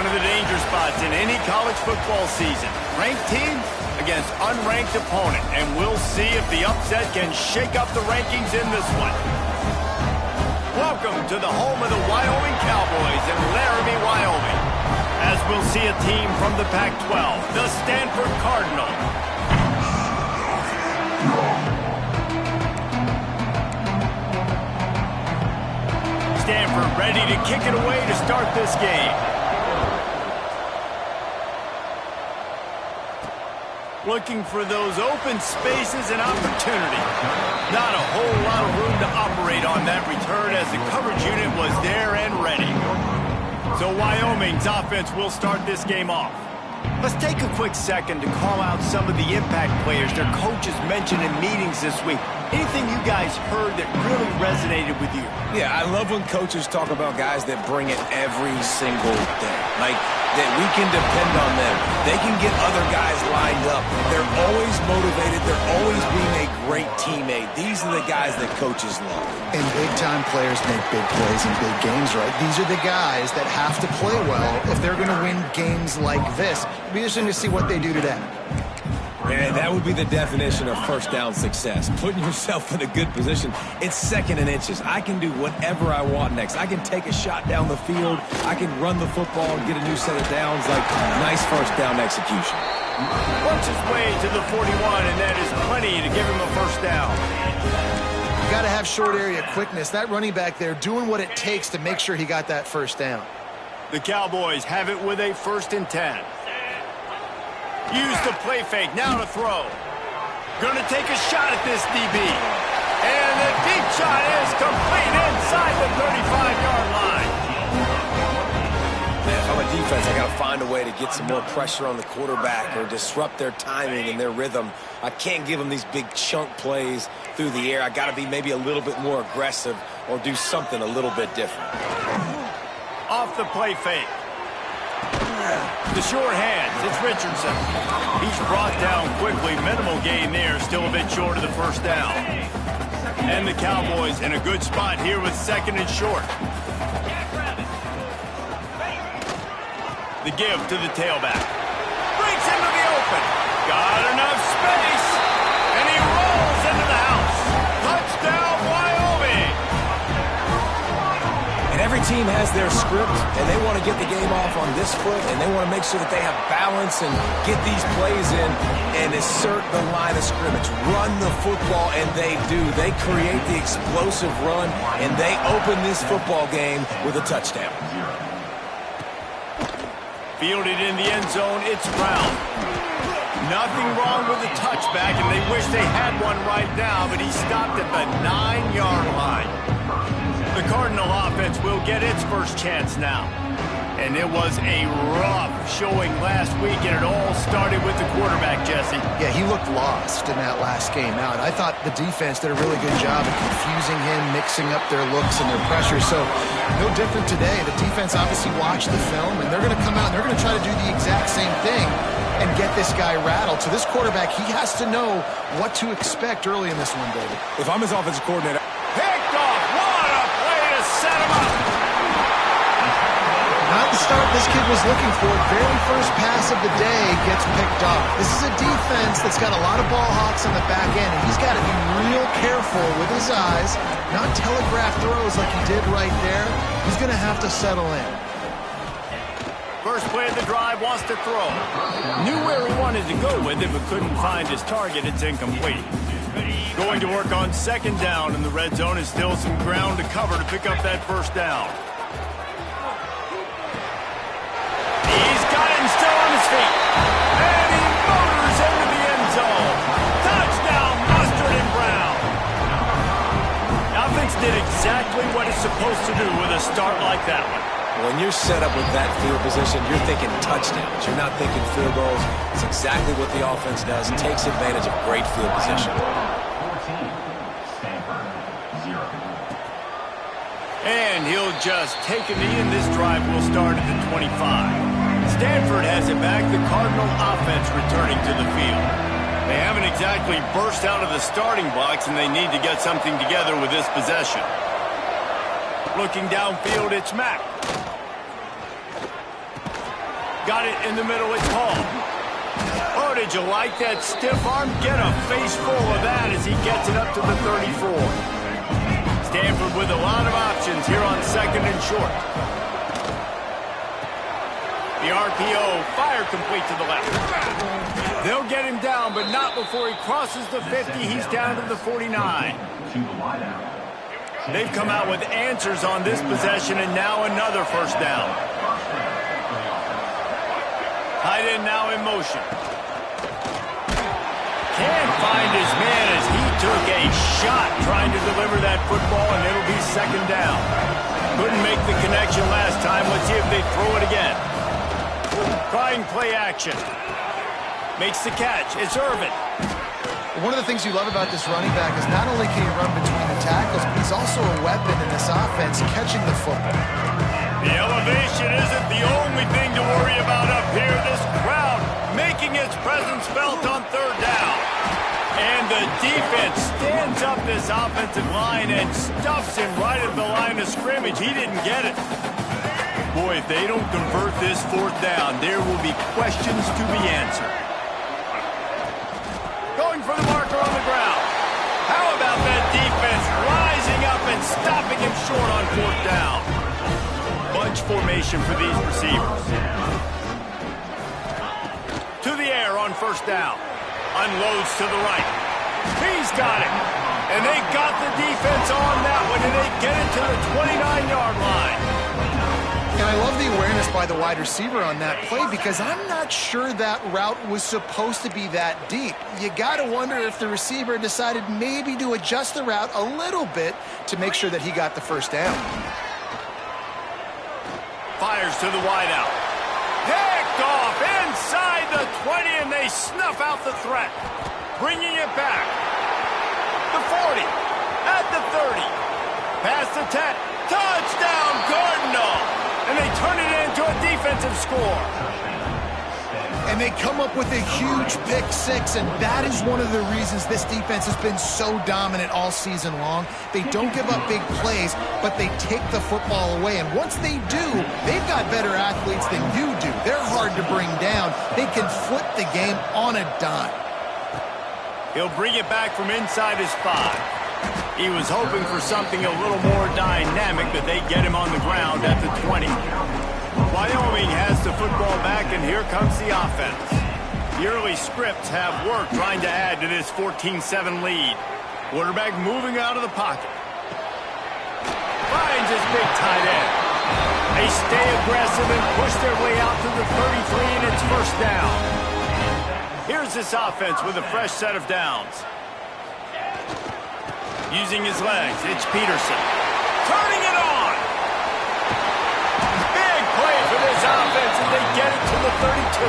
One of the danger spots in any college football season. Ranked team against unranked opponent. And we'll see if the upset can shake up the rankings in this one. Welcome to the home of the Wyoming Cowboys in Laramie, Wyoming. As we'll see a team from the Pac-12, the Stanford Cardinals. Stanford ready to kick it away to start this game. Looking for those open spaces and opportunity. Not a whole lot of room to operate on that return as the coverage unit was there and ready. So Wyoming's offense will start this game off. Let's take a quick second to call out some of the impact players their coaches mentioned in meetings this week. Anything you guys heard that really resonated with you? Yeah, I love when coaches talk about guys that bring it every single day. Like, that we can depend on them. They can get other guys lined up. They're always motivated. They're always being a great teammate. These are the guys that coaches love. And big-time players make big plays in big games, right? These are the guys that have to play well if they're going to win games like this. It'll be interesting to see what they do today. And that would be the definition of first down success. Putting yourself in a good position. It's second and inches. I can do whatever I want next. I can take a shot down the field. I can run the football and get a new set of downs. Like, nice first down execution. Works his way to the 41, and that is plenty to give him a first down. You got to have short area quickness. That running back there doing what it takes to make sure he got that first down. The Cowboys have it with a 1st and 10. Use the play fake, now to throw. Gonna take a shot at this DB. And the deep shot is complete inside the 35-yard line. Man, if I'm a defense, I gotta find a way to get some more pressure on the quarterback or disrupt their timing and their rhythm. I can't give them these big chunk plays through the air. I gotta be maybe a little bit more aggressive or do something a little bit different. Off the play fake. The short hands, it's Richardson. He's brought down quickly. Minimal gain there, still a bit short of the first down. And the Cowboys in a good spot here with 2nd and short. The give to the tailback. Breaks into the open. Got enough space. And he rolls into the house. Touchdown, Wyoming. Every team has their script, and they want to get the game off on this foot, and they want to make sure that they have balance and get these plays in and assert the line of scrimmage. Run the football, and they do. They create the explosive run, and they open this football game with a touchdown. Fielded in the end zone, it's Brown. Nothing wrong with the touchback, and they wish they had one right now, but he stopped at the 9-yard line. The Cardinal offense will get its first chance now. And it was a rough showing last week, and it all started with the quarterback, Jesse. Yeah, he looked lost in that last game out. I thought the defense did a really good job of confusing him, mixing up their looks and their pressure. So, no different today. The defense obviously watched the film, and they're going to come out and they're going to try to do the exact same thing and get this guy rattled. So this quarterback, he has to know what to expect early in this one, David. If I'm his offensive coordinator, picked off. What a play to set him up. Not the start this kid was looking for. Very first pass of the day gets picked off. This is a defense that's got a lot of ball hawks on the back end, and he's got to be real careful with his eyes, not telegraph throws like he did right there. He's going to have to settle in. First play of the drive, wants to throw. Knew where he wanted to go with it, but couldn't find his target. It's incomplete. Going to work on 2nd down in the red zone, is still some ground to cover to pick up that first down. He's got it and still on his feet. And he motors into the end zone. Touchdown, Mustard and Brown. Offense did exactly what it's supposed to do with a start like that one. when you're set up with that field position, you're thinking touchdowns. You're not thinking field goals. It's exactly what the offense does. It takes advantage of great field position. And he'll just take a knee, and this drive will start at the 25. Stanford has it back. The Cardinal offense returning to the field. They haven't exactly burst out of the starting blocks, and they need to get something together with this possession. Looking downfield, it's Mack. Got it in the middle. It's Hall. Oh, did you like that stiff arm? Get a face full of that as he gets it up to the 34. Stanford with a lot of options here on 2nd and short. The RPO, fire complete to the left. They'll get him down, but not before he crosses the 50. He's down to the 49. They've come out with answers on this possession, and now another first down. Tight end now in motion. Can't find his man as he took a shot trying to deliver that football, and it'll be 2nd down. Couldn't make the connection last time. Let's see if they throw it again. Trying play action. Makes the catch. It's Irvin. One of the things you love about this running back is not only can he run between the tackles, but he's also a weapon in this offense catching the football. The elevation isn't the only thing to worry about up here. This crowd making its presence felt on 3rd down. And the defense stands up this offensive line and stuffs him right at the line of scrimmage. He didn't get it. Boy, if they don't convert this 4th down, there will be questions to be answered. Going for the marker on the ground. How about that defense rising up and stopping him short on 4th down? Bunch formation for these receivers. To the air on 1st down. Unloads to the right. He's got it. And they got the defense on that one, and they get it to the 29-yard line. And I love the awareness by the wide receiver on that play because I'm not sure that route was supposed to be that deep. You got to wonder if the receiver decided maybe to adjust the route a little bit to make sure that he got the first down. Fires to the wideout. Picked off inside the 20, and they snuff out the threat. Bringing it back. The 40. At the 30. Past the 10. Touchdown, Cardinal! And they turn it into a defensive score. And they come up with a huge pick 6, and that is one of the reasons this defense has been so dominant all season long. They don't give up big plays, but they take the football away. And once they do, they've got better athletes than you do. They're hard to bring down. They can flip the game on a dime. He'll bring it back from inside his 5. He was hoping for something a little more dynamic, but they get him on the ground at the 20. Wyoming has the football back, and here comes the offense. The early scripts have worked trying to add to this 14-7 lead. Quarterback moving out of the pocket. Finds his big tight end. They stay aggressive and push their way out to the 33, and it's 1st down. Here's this offense with a fresh set of downs. Using his legs, it's Peterson. Turning it on! Big play for this offense, and they get it to the 32.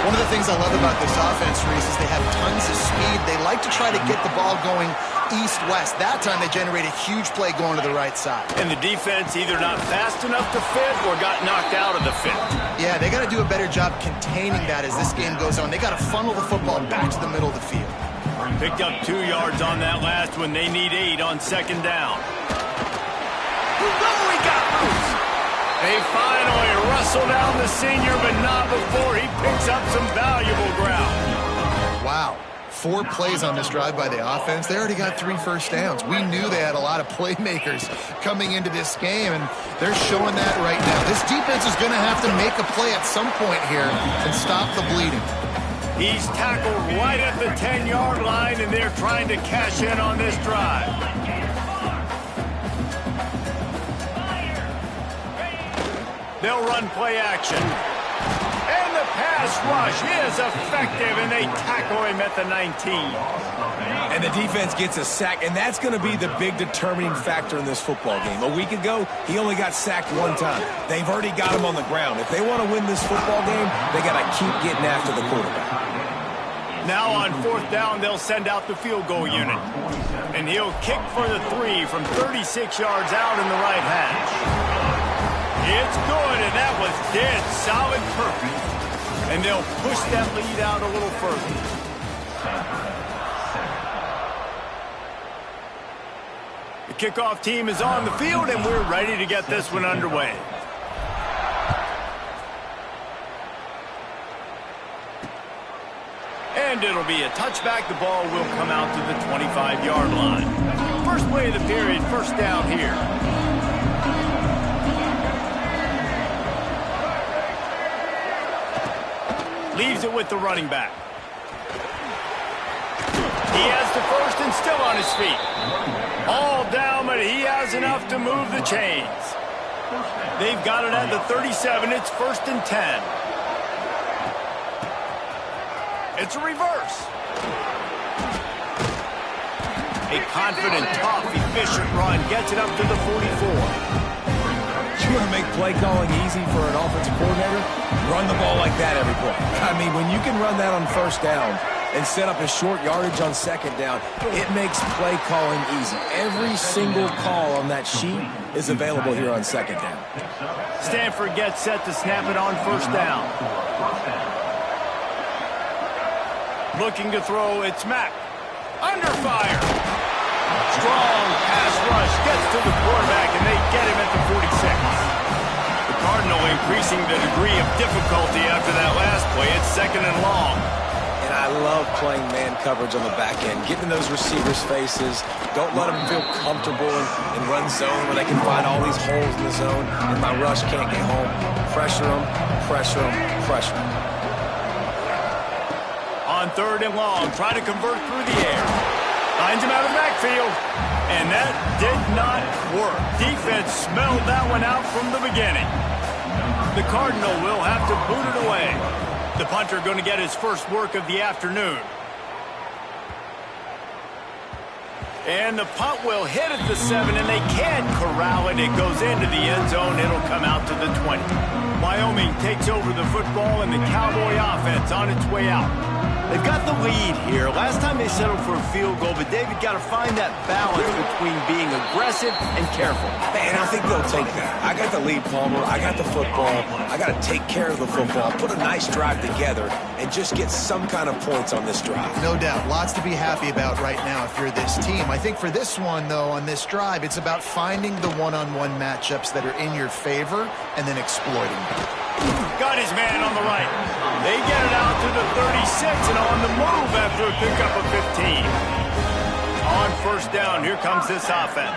One of the things I love about this offense, Reese, is they have tons of speed. They like to try to get the ball going east-west. That time they generate a huge play going to the right side. And the defense either not fast enough to fit or got knocked out of the fit. Yeah, they got to do a better job containing that as this game goes on. They got to funnel the football back to the middle of the field. Picked up 2 yards on that last one. They need 8 on 2nd down. He got loose. They finally wrestle down the senior, but not before he picks up some valuable ground. Wow. 4 plays on this drive by the offense. They already got 3 first downs. We knew they had a lot of playmakers coming into this game, and they're showing that right now. This defense is going to have to make a play at some point here and stop the bleeding. He's tackled right at the 10-yard line, and they're trying to cash in on this drive. They'll run play action. And the pass rush is effective, and they tackle him at the 19. And the defense gets a sack, and that's going to be the big determining factor in this football game. A week ago, he only got sacked 1 time. They've already got him on the ground. If they want to win this football game, they got to keep getting after the quarterback. Now on 4th down, they'll send out the field goal unit. And he'll kick for the 3 from 36 yards out in the right hash. It's good, and that was dead solid perfect. And they'll push that lead out a little further. The kickoff team is on the field, and we're ready to get this one underway. And it'll be a touchback. The ball will come out to the 25-yard line. First play of the period, first down here. Leaves it with the running back. He has the first and still on his feet. All down, but he has enough to move the chains. They've got it at the 37. It's first and 10. It's a reverse. A confident, tough, efficient run gets it up to the 44. You want to make play calling easy for an offensive coordinator? Run the ball like that every play. I mean, when you can run that on first down and set up a short yardage on second down, it makes play calling easy. Every single call on that sheet is available here on second down. Stanford gets set to snap it on first down. Looking to throw, it's Mack. Under fire. Strong pass rush gets to the quarterback, and they get him at the 46. The Cardinal increasing the degree of difficulty after that last play. It's second and long. And I love playing man coverage on the back end, getting those receivers' faces. Don't let them feel comfortable in run zone where they can find all these holes in the zone, and my rush can't get home. Pressure them, pressure them, pressure them. On third and long, try to convert through the air. Finds him out of the backfield. And that did not work. Defense smelled that one out from the beginning. The Cardinal will have to boot it away. The punter going to get his first work of the afternoon. And the punt will hit at the 7, and they can't corral it. It goes into the end zone. It'll come out to the 20. Wyoming takes over the football, and the Cowboy offense on its way out. They've got the lead here. Last time they settled for a field goal, but David got to find that balance between being aggressive and careful. Man, I think they'll take that. I got the lead, Palmer. I got the football. I got to take care of the football, put a nice drive together, and just get some kind of points on this drive. No doubt. Lots to be happy about right now if you're this team. I think for this one, though, on this drive, it's about finding the one-on-one matchups that are in your favor and then exploiting them. Got his man on the right. They get it out to the 36 and on the move after a pickup of 15. On first down, here comes this offense.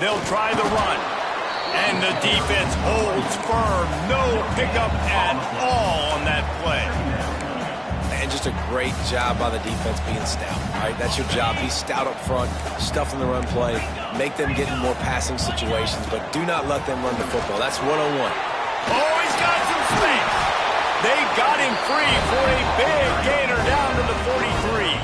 They'll try the run. And the defense holds firm. No pickup at all on that play. And just a great job by the defense being stout. All right, that's your job. Be stout up front, stuff in the run play, make them get in more passing situations, but do not let them run the football. That's 101. Oh, he's got some space. They got him free for a big gainer down to the 43.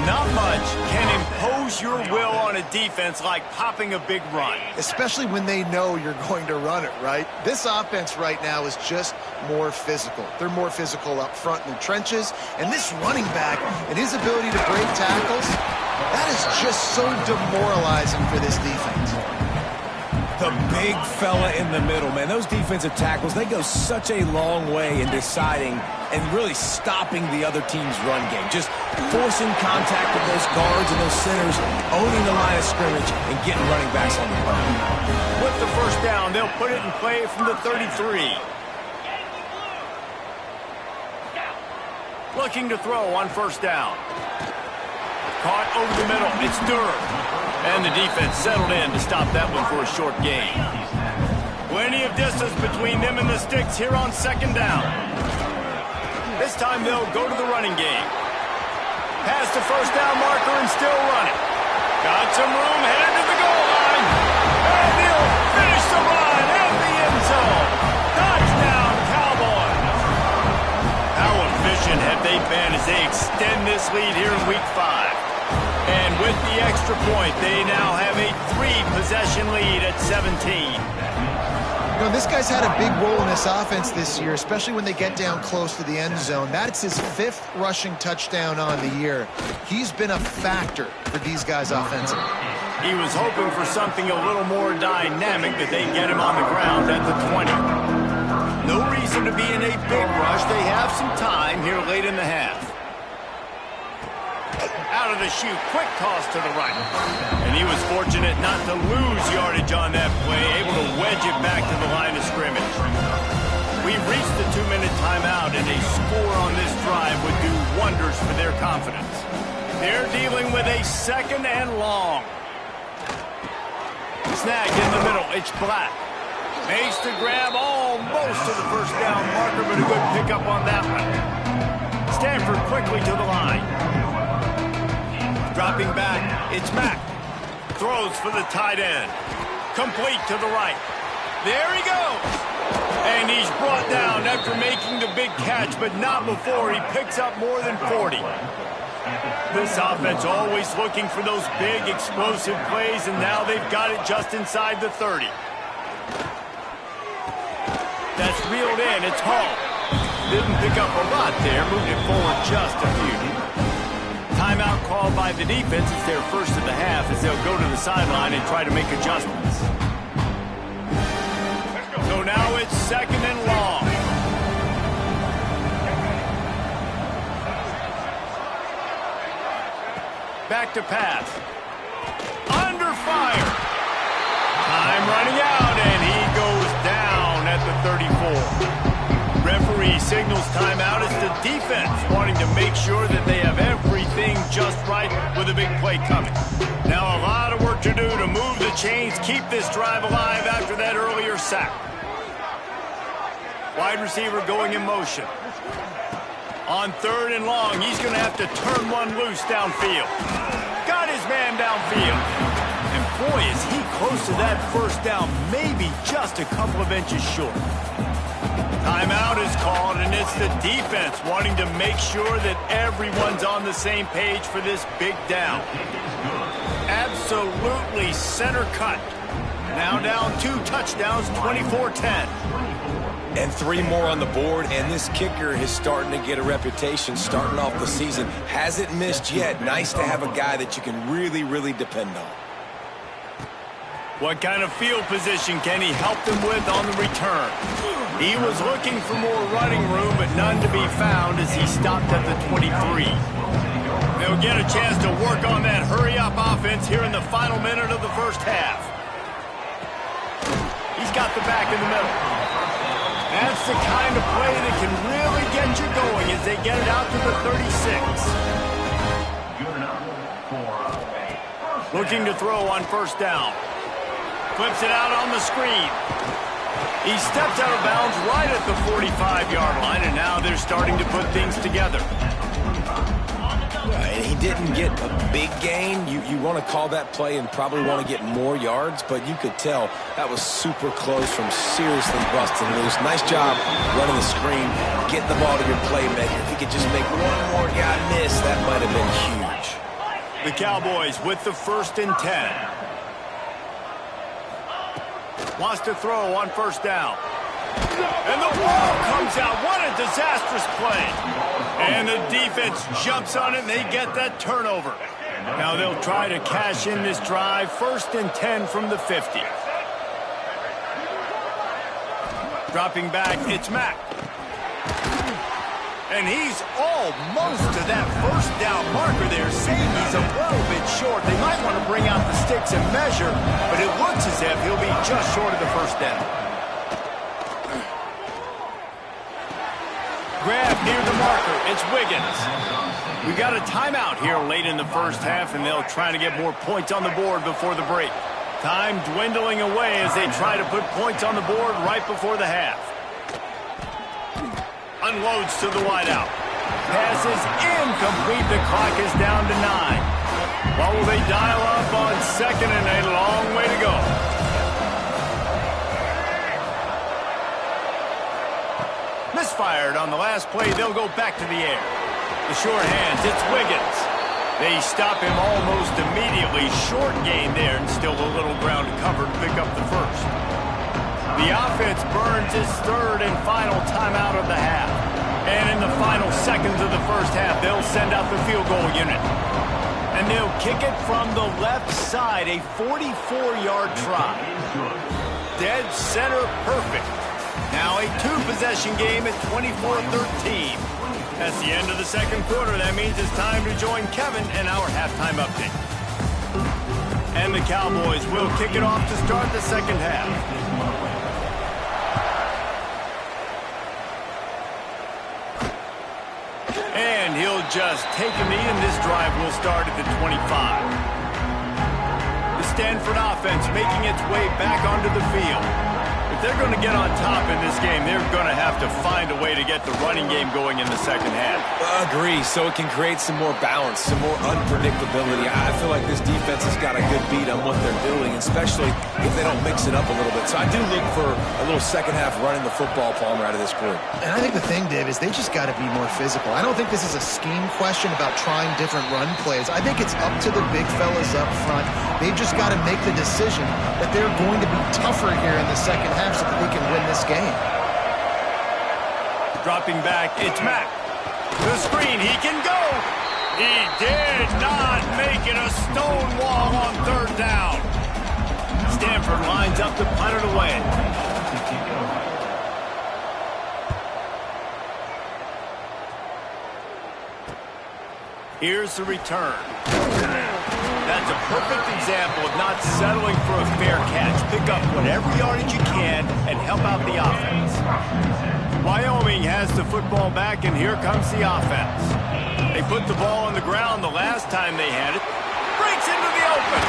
Not much can impose your will on a defense like popping a big run. Especially when they know you're going to run it, right? This offense right now is just more physical. They're more physical up front in the trenches. And this running back and his ability to break tackles, that is just so demoralizing for this defense. The big fella in the middle, man. Those defensive tackles, they go such a long way in deciding and really stopping the other team's run game. Just forcing contact with those guards and those centers, owning the line of scrimmage, and getting running backs on the ground. With the first down, they'll put it in play from the 33. Looking to throw on first down. Caught over the middle. It's Durham. And the defense settled in to stop that one for a short gain. Plenty of distance between them and the sticks here on second down. This time they'll go to the running game. Past the first down marker and still running. Got some room, headed to the goal line. And he'll finish the run at the end zone. Touchdown, Cowboys. How efficient have they been as they extend this lead here in Week 5? And with the extra point, they now have a 3-possession lead at 17. You know, this guy's had a big role in this offense this year, especially when they get down close to the end zone. That's his 5th rushing touchdown on the year. He's been a factor for these guys offensively. He was hoping for something a little more dynamic, that they get him on the ground at the 20. No reason to be in a big rush. They have some time here late in the half. Out of the chute, quick toss to the right. And he was fortunate not to lose yardage on that play, able to wedge it back to the line of scrimmage. We've reached the 2-minute timeout, and a score on this drive would do wonders for their confidence. They're dealing with a 2nd and long. Snag in the middle, it's Black. Makes the grab almost to the first down marker, but a good pickup on that one. Stanford quickly to the line. Dropping back, it's Mack. Throws for the tight end. Complete to the right. There he goes. And he's brought down after making the big catch, but not before he picks up more than 40. This offense always looking for those big, explosive plays, and now they've got it just inside the 30. That's reeled in. It's Hall. Didn't pick up a lot there. Moved it forward just a few. Timeout called by the defense. It's their first of the half as they'll go to the sideline and try to make adjustments. So now it's 2nd and long. Back to pass. Under fire. Time running out, and he goes down at the 34. Referee signals timeout as the defense wanting to make sure that they have everything just right with a big play coming. Now a lot of work to do to move the chains, keep this drive alive after that earlier sack. Wide receiver going in motion. On 3rd and long, he's going to have to turn one loose downfield. Got his man downfield. And boy, is he close to that first down, maybe just a couple of inches short. Timeout is called, and it's the defense wanting to make sure that everyone's on the same page for this big down. Absolutely center cut. Now down 2 touchdowns, 24-10. And 3 more on the board, and this kicker is starting to get a reputation starting off the season. Hasn't missed yet. Nice to have a guy that you can really depend on. What kind of field position can he help them with on the return? He was looking for more running room, but none to be found as he stopped at the 23. They'll get a chance to work on that hurry-up offense here in the final minute of the first half. He's got the back in the middle. That's the kind of play that can really get you going as they get it out to the 36. Looking to throw on 1st down. Flips it out on the screen. He steps out of bounds right at the 45-yard line, and now they're starting to put things together. And he didn't get a big gain. You want to call that play and probably want to get more yards, but you could tell that was super close from seriously busting loose. Nice job running the screen, getting the ball to your playmaker. If he could just make one more guy miss, that might have been huge. The Cowboys with the 1st and 10. Wants to throw on 1st down. And the ball comes out. What a disastrous play. And the defense jumps on it, and they get that turnover. Now they'll try to cash in this drive. 1st and 10 from the 50. Dropping back, it's Mack. And he's almost to that 1st down marker there, saying he's a little bit short. They might want to bring out the sticks and measure, but it looks as if he'll be just short of the 1st down. Grab near the marker. It's Wiggins. We got a timeout here late in the first half, and they'll try to get more points on the board before the break. Time dwindling away as they try to put points on the board right before the half. Unloads to the wideout. Pass is incomplete. The clock is down to 9. What will they dial up on 2nd and a long way to go? Misfired on the last play. They'll go back to the air. The short hands. It's Wiggins. They stop him almost immediately. Short gain there, and still a little ground covered to pick up the 1st. The offense burns its 3rd and final timeout of the half. And in the final seconds of the first half, they'll send out the field goal unit. And they'll kick it from the left side, a 44-yard try. Dead center perfect. Now a two-possession game at 24-13. That's the end of the second quarter. That means it's time to join Kevin and our halftime update. And the Cowboys will kick it off to start the second half. And he'll just take a knee, and this drive will start at the 25. The Stanford offense making its way back onto the field. If they're going to get on top in this game, they're going to have to find a way to get the running game going in the second half. Agree, so it can create some more balance, some more unpredictability. I feel like this defense has got a good beat on what they're doing, especially if they don't mix it up a little bit. So I do look for a little second half running the football, Palmer, out of this group. And I think the thing, Dave, is they just got to be more physical. I don't think this is a scheme question about trying different run plays. I think it's up to the big fellas up front. They've just got to make the decision that they're going to be tougher here in the second half so that they can win this game. Dropping back, it's Mack. The screen, he can go. He did not make it a stone wall on third down. Stanford lines up to punt it away. Here's the return. That's a perfect example of not settling for a fair catch. Pick up whatever yardage you can and help out the offense. Wyoming has the football back, and here comes the offense. They put the ball on the ground the last time they had it. Breaks into the open.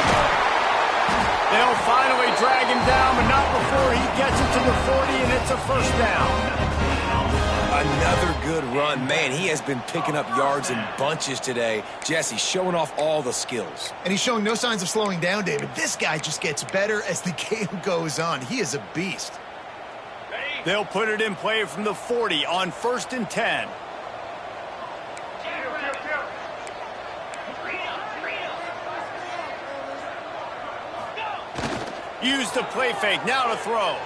They'll finally drag him down, but not before he gets it to the 40, and it's a first down. Another good run. Man, he has been picking up yards in bunches today. Jesse showing off all the skills. And he's showing no signs of slowing down, David. This guy just gets better as the game goes on. He is a beast. They'll put it in play from the 40 on 1st and 10. Use the play fake, now to throw.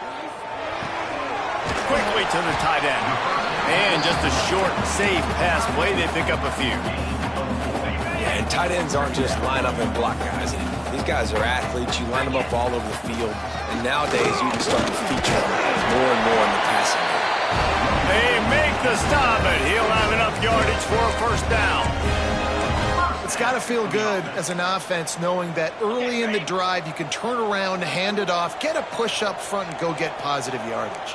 Quickly to the tight end. And just a short, safe pass play. They pick up a few. Yeah, and tight ends aren't just line up and block guys anymore. These guys are athletes. You line them up all over the field. And nowadays, you can start to feature them more and more in the passing game. They make the stop, and he'll have enough yardage for a first down. It's got to feel good as an offense knowing that early in the drive you can turn around, hand it off, get a push up front, and go get positive yardage.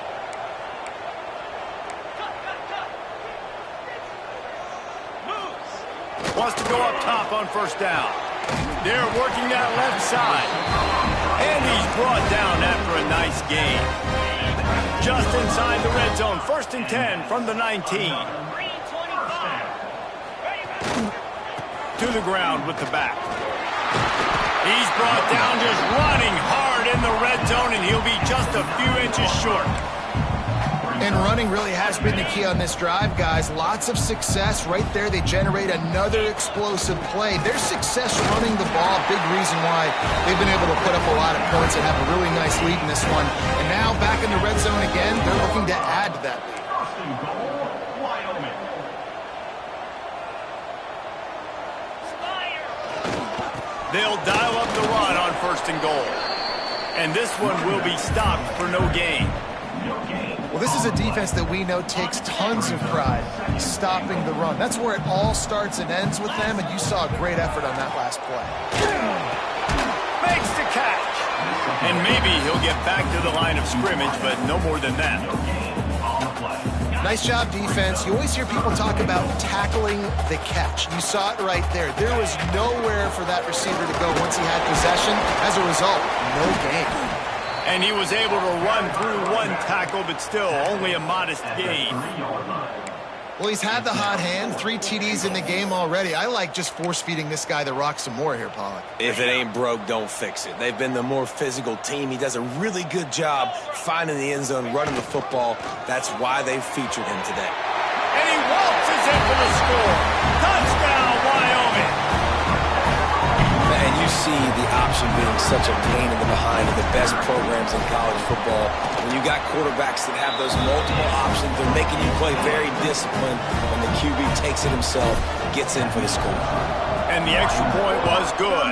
Wants to go up top on first down. They're working that left side. And he's brought down after a nice gain. Just inside the red zone. 1st and 10 from the 19. To the ground with the back. He's brought down just running hard in the red zone, and he'll be just a few inches short. And running really has been the key on this drive, guys. Lots of success right there. They generate another explosive play. Their success running the ball, big reason why they've been able to put up a lot of points and have a really nice lead in this one. And now back in the red zone again, they're looking to add to that lead. They'll dial up the run on 1st and goal. And this one will be stopped for no gain. Well, this is a defense that we know takes tons of pride stopping the run. That's where it all starts and ends with them, and you saw a great effort on that last play. Makes the catch. And maybe he'll get back to the line of scrimmage, but no more than that. Nice job, defense. You always hear people talk about tackling the catch. You saw it right there. There was nowhere for that receiver to go once he had possession. As a result, no gain. And he was able to run through one tackle, but still only a modest gain. Well, he's had the hot hand, 3 TDs in the game already. I like just force-feeding this guy the rock some more here, Pollock. If it ain't broke, don't fix it. They've been the more physical team. He does a really good job finding the end zone, running the football. That's why they've featured him today. And he waltzes in for the score. Touchdown, Wyoming. And you see the option being such a pain in the behind of the best programs in college football. When you got quarterbacks that have those multiple options, they're making you play very disciplined. When the QB takes it himself, gets in for the score. And the extra point was good.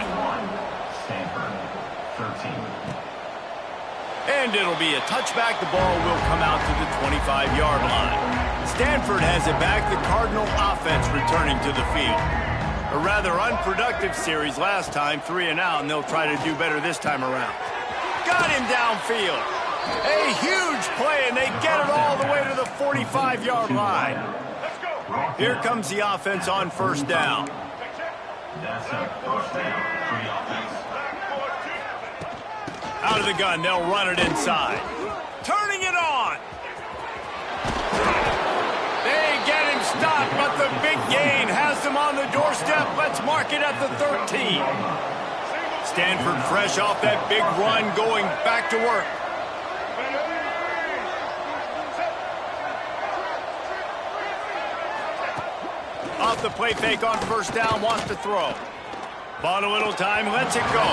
And it'll be a touchback. The ball will come out to the 25-yard line. Stanford has it back. The Cardinal offense returning to the field. A rather unproductive series last time, 3 and out, and they'll try to do better this time around. Got him downfield. A huge play, and they get it all the way to the 45-yard line. Here comes the offense on first down. Out of the gun, they'll run it inside. Turning it on. They get him stopped, but the big gain has them on the doorstep. Let's mark it at the 13. Stanford fresh off that big run, going back to work. Off the play fake on first down, wants to throw. Bought a little time, lets it go.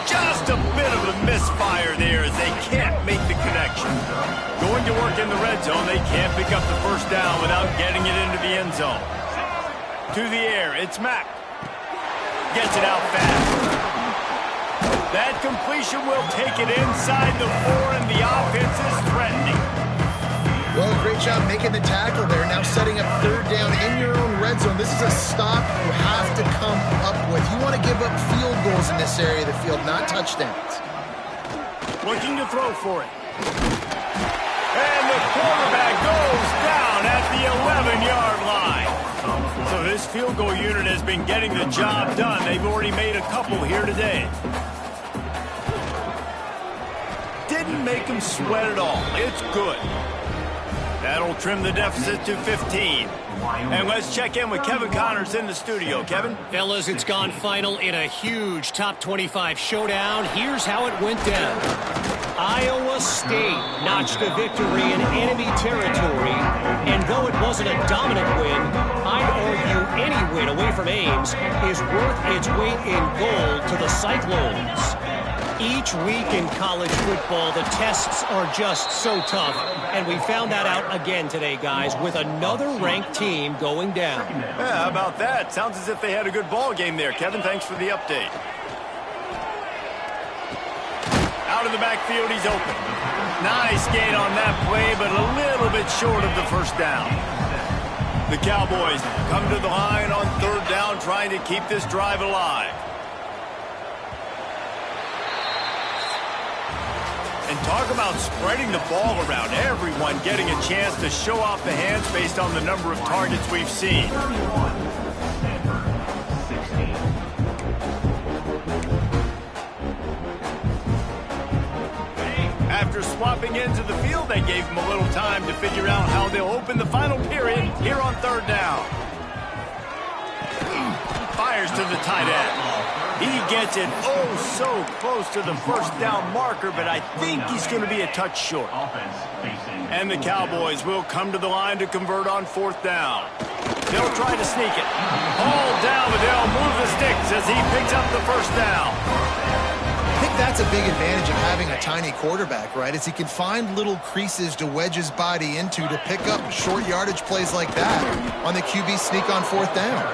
Just a bit of a misfire there as they can't make the connection. Going to work in the red zone, they can't pick up the first down without getting it into the end zone. To the air, it's Mack. Gets it out fast. That completion will take it inside the 4, and the offense is threatening. Well, great job making the tackle there. Now setting up third down in your own red zone. This is a stop you have to come up with. You want to give up field goals in this area of the field, not touchdowns. Looking to throw for it. And the quarterback goes down at the 11-yard line. So this field goal unit has been getting the job done. They've already made a couple here today. Didn't make them sweat at all. It's good. That'll trim the deficit to 15. And let's check in with Kevin Connors in the studio. Kevin? Fellas, it's gone final in a huge top 25 showdown. Here's how it went down. Iowa State notched a victory in enemy territory. And though it wasn't a dominant win, I'd argue any win away from Ames is worth its weight in gold to the Cyclones. Each week in college football, the tests are just so tough. And we found that out again today, guys, with another ranked team going down. Yeah, how about that? Sounds as if they had a good ball game there. Kevin, thanks for the update. Out of the backfield, he's open. Nice gain on that play, but a little bit short of the first down. The Cowboys come to the line on third down, trying to keep this drive alive. And talk about spreading the ball around. Everyone getting a chance to show off the hands based on the number of targets we've seen. After swapping into the field, they gave him a little time to figure out how they'll open the final period here on third down. Fires to the tight end. He gets it so close to the first down marker, but I think he's going to be a touch short. And the Cowboys will come to the line to convert on fourth down. They'll try to sneak it. All down, but they'll move the sticks as he picks up the first down. I think that's a big advantage of having a tiny quarterback, right? Is he can find little creases to wedge his body into to pick up short yardage plays like that on the QB sneak on fourth down.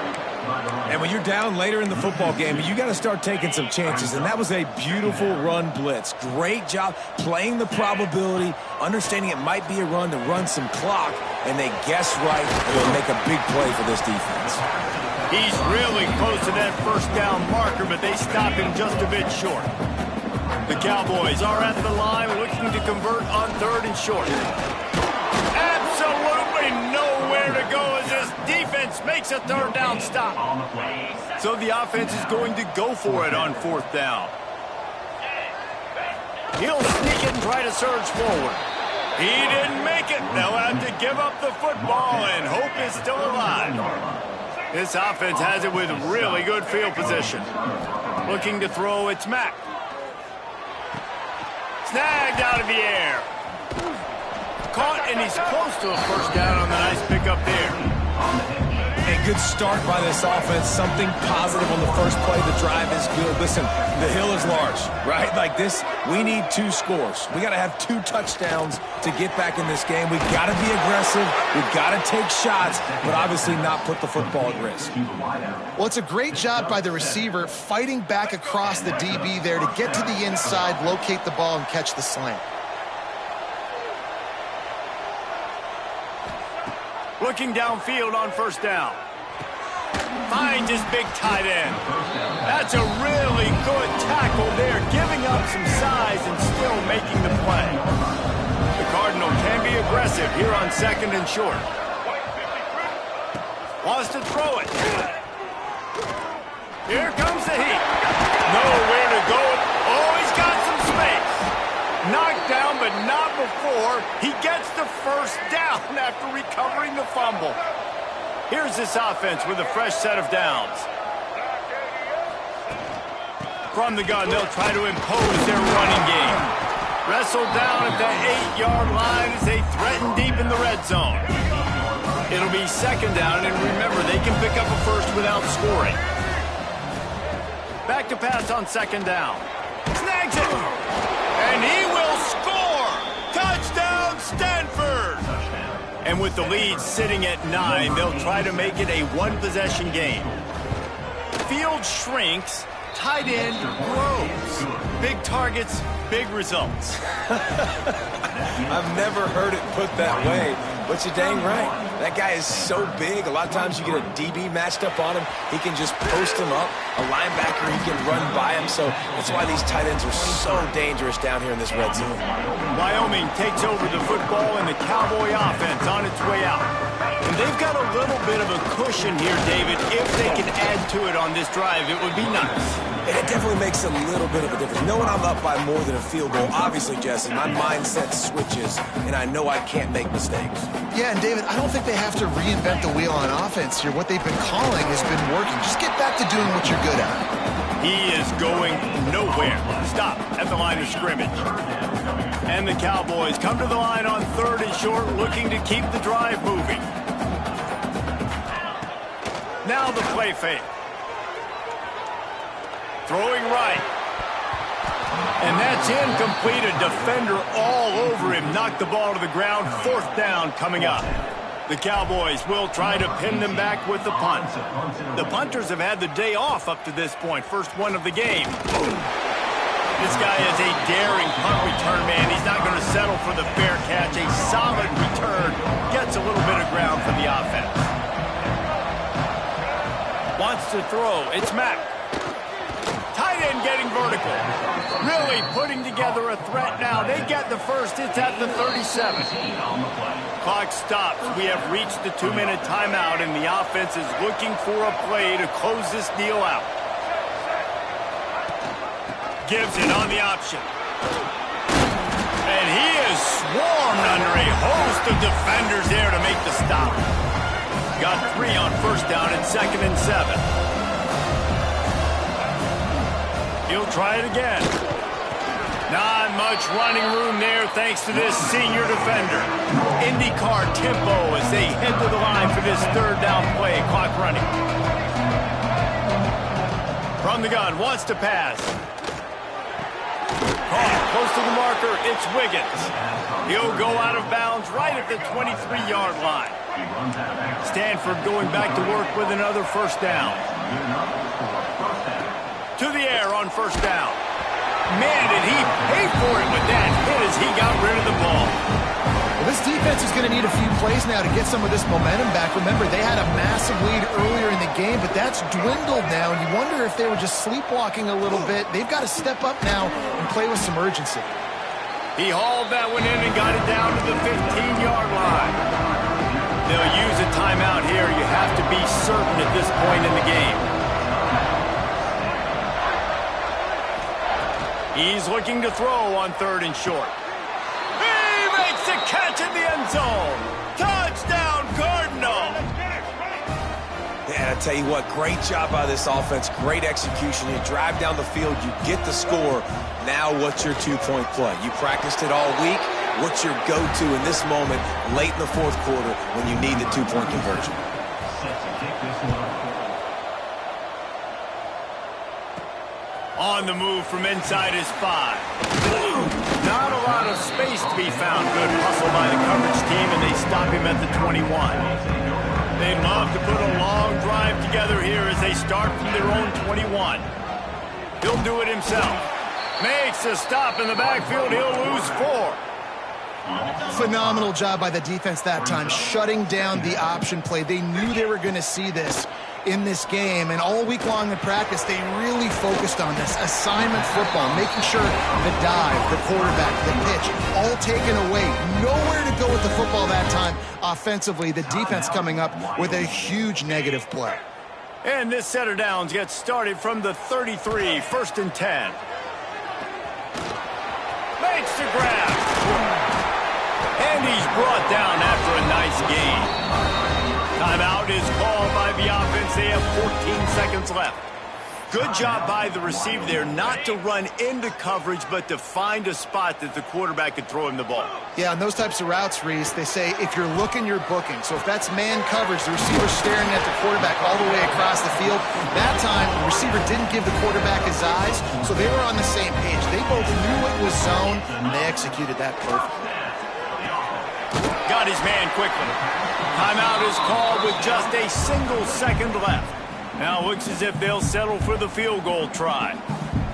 And when you're down later in the football game, you got to start taking some chances. And that was a beautiful run blitz. Great job playing the probability, understanding it might be a run to run some clock, and they guessed right and will make a big play for this defense. He's really close to that first down marker, but they stop him just a bit short. The Cowboys are at the line looking to convert on third and short. Absolutely nowhere to go as this defense makes a third down stop. So the offense is going to go for it on fourth down. He'll sneak it and try to surge forward. He didn't make it. They'll have to give up the football, and hope is still alive. This offense has it with really good field position. Looking to throw, it's Mack. Snagged out of the air. Caught, and he's close to a first down on the nice pickup there. A good start by this offense. Something positive on the first play. The drive is good. Listen, the hill is large, right? Like this, we need 2 scores. We got to have 2 touchdowns to get back in this game. We've got to be aggressive. We've got to take shots, but obviously not put the football at risk. Well, it's a great job by the receiver fighting back across the DB there to get to the inside, locate the ball, and catch the slant. Looking downfield on first down. Finds his big tight end. That's a really good tackle there, giving up some size and still making the play. The Cardinal can be aggressive here on 2nd and short. Wants to throw it. Here comes the heat. Nowhere to go. Oh, he's got some space. Knocked down, but not before he gets the first down after recovering the fumble. Here's this offense with a fresh set of downs. From the gun, they'll try to impose their running game. Wrestled down at the 8-yard line as they threaten deep in the red zone. It'll be 2nd down, and remember, they can pick up a first without scoring. Back to pass on 2nd down. Snags it! And he will score! Touchdown, Stanford! And with the lead sitting at 9, they'll try to make it a one-possession game. Field shrinks, tight end grows. Big targets, big results. I've never heard it put that way, but you're dang right. That guy is so big. A lot of times you get a DB matched up on him. He can just post him up. A linebacker, he can run by him. So that's why these tight ends are so dangerous down here in this red zone. Wyoming takes over the football and the Cowboy offense on its way out. And they've got a little bit of a cushion here, David. If they can add to it on this drive, it would be nice. And it definitely makes a little bit of a difference. Knowing I'm up by more than a field goal, obviously, Jesse, my mindset switches, and I know I can't make mistakes. Yeah, and David, I don't think they have to reinvent the wheel on offense here. What they've been calling has been working. Just get back to doing what you're good at. He is going nowhere. Stop at the line of scrimmage. And the Cowboys come to the line on 3rd and short, looking to keep the drive moving. Now the play fake. Throwing right. And that's incomplete. A defender all over him. Knocked the ball to the ground. 4th down coming up. The Cowboys will try to pin them back with the punt. The punters have had the day off up to this point. First one of the game. This guy is a daring punt return man. He's not going to settle for the fair catch. A solid return. Gets a little bit of ground for the offense. Wants to throw. It's Mack. Tight end getting vertical. Really putting together a threat now. They get the first. It's at the 37. Clock stops. We have reached the 2-minute timeout, and the offense is looking for a play to close this deal out. Gives it on the option. And he is swarmed under a host of defenders there to make the stop. Got 3 on first down and 2nd and 7. He'll try it again. Not much running room there thanks to this senior defender. IndyCar tempo as they head to the line for this 3rd down play. Clock running. From the gun, wants to pass. Caught close to the marker, it's Wiggins. He'll go out of bounds right at the 23-yard line. Stanford going back to work with another first down. To the air on first down. Man, did he pay for it with that hit as he got rid of the ball. Well, this defense is going to need a few plays now to get some of this momentum back. Remember, they had a massive lead earlier in the game, but that's dwindled now, and you wonder if they were just sleepwalking a little bit. They've got to step up now and play with some urgency. He hauled that one in and got it down to the 15-yard line. They'll use a timeout here. You have to be certain at this point in the game. He's looking to throw on 3rd and short. He makes a catch in the end zone. Touchdown, Cardinal. Yeah, I tell you what, great job by this offense. Great execution. You drive down the field, you get the score. Now what's your 2-point play? You practiced it all week. What's your go-to in this moment late in the 4th quarter when you need the 2-point conversion? On the move from inside his 5. Not a lot of space to be found. Good hustle by the coverage team, and they stop him at the 21. They love to put a long drive together here as they start from their own 21. He'll do it himself. Makes a stop in the backfield. He'll lose 4. Phenomenal job by the defense that time, shutting down the option play. They knew they were going to see this in this game, and all week long in practice, they really focused on this assignment football, making sure the dive, the quarterback, the pitch, all taken away. Nowhere to go with the football that time offensively. The defense coming up with a huge negative play. And this set of downs gets started from the 33, 1st and 10. Makes the grab. And he's brought down after a nice gain. Timeout is called by the offense. They have 14 seconds left. Good job by the receiver there not to run into coverage, but to find a spot that the quarterback could throw him the ball. Yeah, on those types of routes, Reese, they say if you're looking, you're booking. So if that's man coverage, the receiver's staring at the quarterback all the way across the field. That time, the receiver didn't give the quarterback his eyes, so they were on the same page. They both knew it was zone, and they executed that perfectly. Got his man quickly. Timeout is called with just a single second left. Now it looks as if they'll settle for the field goal try.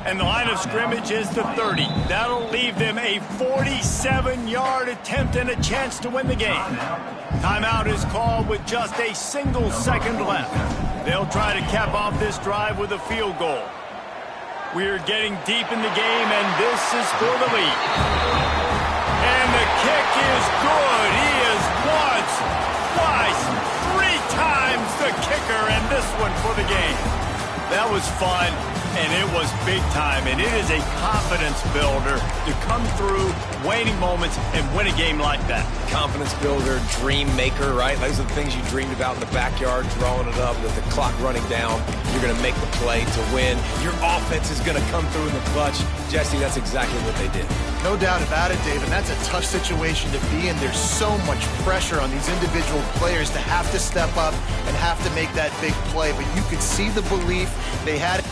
And the line of scrimmage is the 30. That'll leave them a 47-yard attempt and a chance to win the game. Timeout is called with just a single second left. They'll try to cap off this drive with a field goal. We're getting deep in the game, and this is for the lead. And the kick is good. He is once, twice, 3 times the kicker, and this one for the game. That was fun, and it was big time, and it is a confidence builder to come through waning moments and win a game like that. Confidence builder, dream maker, right? Those are the things you dreamed about in the backyard, throwing it up with the clock running down. You're going to make the play to win. Your offense is going to come through in the clutch. Jesse, that's exactly what they did. No doubt about it, Dave, and that's a tough situation to be in. There's so much pressure on these individual players to have to step up and have to make that big play, but you could see the belief they had.